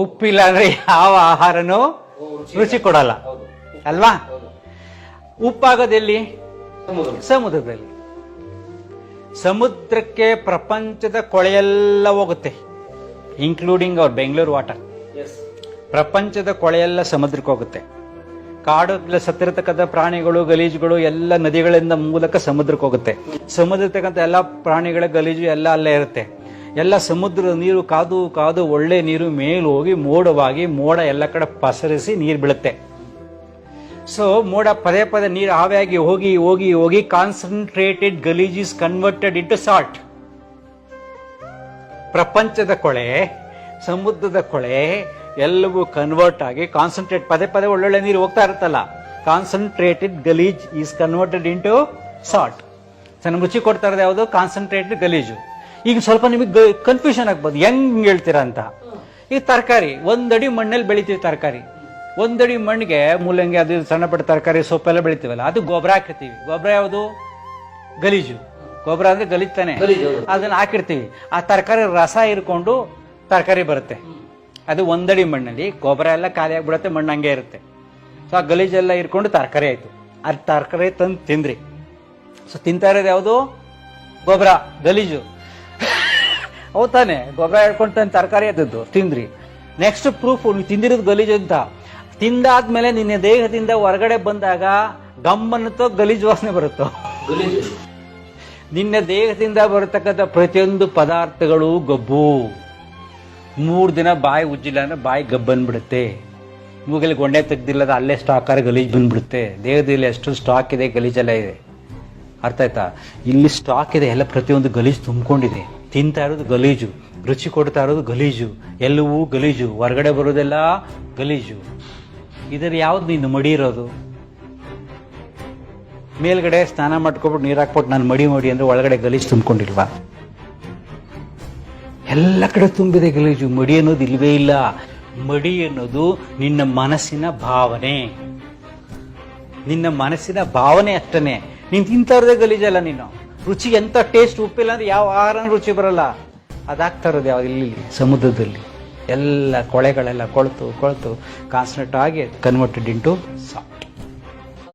ಉಪ್ಪಿಲ್ಲ ಅಂದ್ರೆ ಯಾವ ಆಹಾರನೂ ರುಚಿ ಕೊಡಲ್ಲ ಅಲ್ವಾ? ಉಪ್ಪಾಗೋದೆಲ್ಲಿ? ಸಮುದ್ರದಲ್ಲಿ. ಸಮುದ್ರಕ್ಕೆ ಪ್ರಪಂಚದ ಕೊಳೆಯೆಲ್ಲ ಹೋಗುತ್ತೆ, ಇನ್ಕ್ಲೂಡಿಂಗ್ ಅವ್ರ ಬೆಂಗಳೂರು ವಾಟರ್. ಪ್ರಪಂಚದ ಕೊಳೆಯೆಲ್ಲ ಸಮುದ್ರಕ್ಕೆ ಹೋಗುತ್ತೆ. ಕಾಡು ಸತ್ತಿರತಕ್ಕಂಥ ಪ್ರಾಣಿಗಳು ಗಲೀಜುಗಳು ಎಲ್ಲ ನದಿಗಳಿಂದ ಮೂಲಕ ಸಮುದ್ರಕ್ಕೆ ಹೋಗುತ್ತೆ. ಸಮುದ್ರತಕ್ಕಂಥ ಎಲ್ಲ ಪ್ರಾಣಿಗಳ ಗಲೀಜು ಎಲ್ಲ ಅಲ್ಲೇ ಇರುತ್ತೆ. ಎಲ್ಲ ಸಮುದ್ರದ ನೀರು ಕಾದು ಕಾದು ಒಳ್ಳೆ ನೀರು ಮೇಲ್ ಹೋಗಿ ಮೋಡವಾಗಿ ಮೋಡ ಎಲ್ಲ ಕಡೆ ಪಸರಿಸಿ ನೀರು ಬೀಳುತ್ತೆ. ಸೊ ಮೋಡ ಪದೇ ಪದೇ ನೀರು ಆವಿಯಾಗಿ ಹೋಗಿ ಹೋಗಿ ಹೋಗಿ ಕಾನ್ಸಂಟ್ರೇಟೆಡ್ ಗಲೀಜ್ ಇಸ್ ಕನ್ವರ್ಟೆಡ್ ಇಂಟು ಸಾಲ್ಟ್. ಪ್ರಪಂಚದ ಕೊಳೆ, ಸಮುದ್ರದ ಕೊಳೆ ಎಲ್ಲವೂ ಕನ್ವರ್ಟ್ ಆಗಿ ಕಾನ್ಸಂಟ್ರೇಟ್, ಪದೇ ಪದೇ ಒಳ್ಳೊಳ್ಳೆ ನೀರು ಹೋಗ್ತಾ ಇರುತ್ತಲ್ಲ, ಕಾನ್ಸಂಟ್ರೇಟೆಡ್ ಗಲೀಜ್ ಈಸ್ ಕನ್ವರ್ಟೆಡ್ ಇಂಟು ಸಾಲ್ಟ್. ನಮ್ಗೆ ರುಚಿ ಕೊಡ್ತಾ ಇರೋದು ಯಾವುದು? ಕಾನ್ಸಂಟ್ರೇಟೆಡ್ ಗಲೀಜು. ಈಗ ಸ್ವಲ್ಪ ನಿಮಗೆ ಕನ್ಫ್ಯೂಷನ್ ಆಗ್ಬೋದು, ಹೆಂಗ್ ಹೇಳ್ತೀರಾ ಅಂತ. ಈಗ ತರಕಾರಿ, ಒಂದಡಿ ಮಣ್ಣಲ್ಲಿ ಬೆಳಿತೀವಿ ತರಕಾರಿ. ಒಂದಡಿ ಮಣ್ಣಿಗೆ ಮೂಲಂಗಿ, ಅದು ಸಣ್ಣ ಪಟ್ಟ ತರಕಾರಿ ಸೊಪ್ಪೆಲ್ಲ ಬೆಳಿತೀವಲ್ಲ, ಅದು ಗೊಬ್ಬರ ಹಾಕಿರ್ತೀವಿ. ಗೊಬ್ಬರ ಯಾವುದು? ಗಲೀಜು. ಗೊಬ್ಬರ ಅಂದ್ರೆ ಗಲೀತಾನೆ, ಅದನ್ನ ಹಾಕಿರ್ತೀವಿ. ಆ ತರಕಾರಿ ರಸ ಇರ್ಕೊಂಡು ತರಕಾರಿ ಬರುತ್ತೆ. ಅದು ಒಂದಡಿ ಮಣ್ಣಲ್ಲಿ ಗೊಬ್ಬರ ಎಲ್ಲ ಖಾಲಿ ಆಗ್ಬಿಡುತ್ತೆ, ಮಣ್ಣು ಹಂಗೆ ಇರುತ್ತೆ. ಸೊ ಆ ಗಲೀಜೆಲ್ಲ ಇರ್ಕೊಂಡು ತರಕಾರಿ ಆಯ್ತು. ಅದು ತರಕಾರಿ ತಂದು ತಿಂದ್ರಿ. ಸೊ ತಿಂತಾ ಇರೋದು ಯಾವುದು? ಗೊಬ್ಬರ, ಗಲೀಜು. ಹೌದಾನೆ? ಗೊಬ್ಬರ ಹಿಡ್ಕೊಂಡು ತಂದು ತರಕಾರಿ ಆದದ್ದು ತಿಂದ್ರಿ. ನೆಕ್ಸ್ಟ್ ಪ್ರೂಫ್, ನೀವು ತಿಂದಿರೋದು ಗಲೀಜು ಅಂತ. ತಿಂದಾದ್ಮೇಲೆ ನಿನ್ನ ದೇಹದಿಂದ ಹೊರಗಡೆ ಬಂದಾಗ ಗಮ್ಮನ್ನತ್ತೋ ಗಲೀಜು ವಾಸನೆ ಬರುತ್ತೋ? ನಿನ್ನ ದೇಹದಿಂದ ಬರತಕ್ಕಂಥ ಪ್ರತಿಯೊಂದು ಪದಾರ್ಥಗಳು ಗಬ್ಬು. 3 ದಿನ ಬಾಯಿ ಉಜ್ಜಿಲ್ಲ ಅಂದ್ರೆ ಬಾಯಿ ಗಬ್ಬು ಬಂದ್ಬಿಡುತ್ತೆ. ಮೂಗಲ್ಲಿ ಗೊಂಡೆ ತೆಗ್ದಿಲ್ಲದ ಅಲ್ಲೇ ಸ್ಟಾಕ್ ಆದ್ರೆ ಗಲೀಜು ಬಂದ್ಬಿಡುತ್ತೆ. ದೇಹದಲ್ಲಿ ಎಷ್ಟು ಸ್ಟಾಕ್ ಇದೆ, ಗಲೀಜೆಲ್ಲ ಇದೆ. ಅರ್ಥ ಆಯ್ತಾ? ಇಲ್ಲಿ ಸ್ಟಾಕ್ ಇದೆ, ಎಲ್ಲ ಪ್ರತಿಯೊಂದು ಗಲೀಜು ತುಂಬಿಕೊಂಡಿದೆ. ತಿಂತಾ ಇರೋದು ಗಲೀಜು, ರುಚಿ ಕೊಡ್ತಾ ಇರೋದು ಗಲೀಜು, ಎಲ್ಲವೂ ಗಲೀಜು, ಹೊರಗಡೆ ಬರೋದೆಲ್ಲ ಗಲೀಜು. ಇದರ ಯಾವ್ದು ನೀನು ಮಡಿ ಇರೋದು? ಮೇಲ್ಗಡೆ ಸ್ನಾನ ಮಾಡ್ಕೊಬಿಟ್ಟು ನೀರು ಹಾಕ್ಬಿಟ್ಟು ನಾನು ಮಡಿ ಅಂದ್ರೆ ಒಳಗಡೆ ಗಲೀಜು ತುಂಬಿಕೊಂಡಿಲ್ವಾ? ಎಲ್ಲ ಕಡೆ ತುಂಬಿದೆ ಗಲೀಜು. ಮಡಿ ಅನ್ನೋದು ಇಲ್ವೇ ಇಲ್ಲ. ಮಡಿ ಅನ್ನೋದು ನಿನ್ನ ಮನಸ್ಸಿನ ಭಾವನೆ, ನಿನ್ನ ಮನಸ್ಸಿನ ಭಾವನೆ ಅಷ್ಟನೇ. ನೀನು ತಿಂತಾ ಇರೋದೇ ಗಲೀಜಲ್ಲ. ನೀನು ರುಚಿ ಎಂತ ಟೇಸ್ಟ್, ಉಪ್ಪಿಲ್ಲ ಅಂದ್ರೆ ಯಾವ ಆಹಾರ ರುಚಿ ಬರಲ್ಲ. ಅದಾಗ್ತಾ ಇರೋದು ಯಾವ್ದು? ಇಲ್ಲಿ ಸಮುದ್ರದಲ್ಲಿ ಎಲ್ಲ ಕೊಳೆಗಳೆಲ್ಲ ಕೊಳ್ತು ಕೊಳ್ತು ಕಾನ್ಸಂಟ್ರೇಟ್ ಆಗಿ ಕನ್ವರ್ಟೆಡ್ ಇಂಟು ಸಾಲ್ಟ್.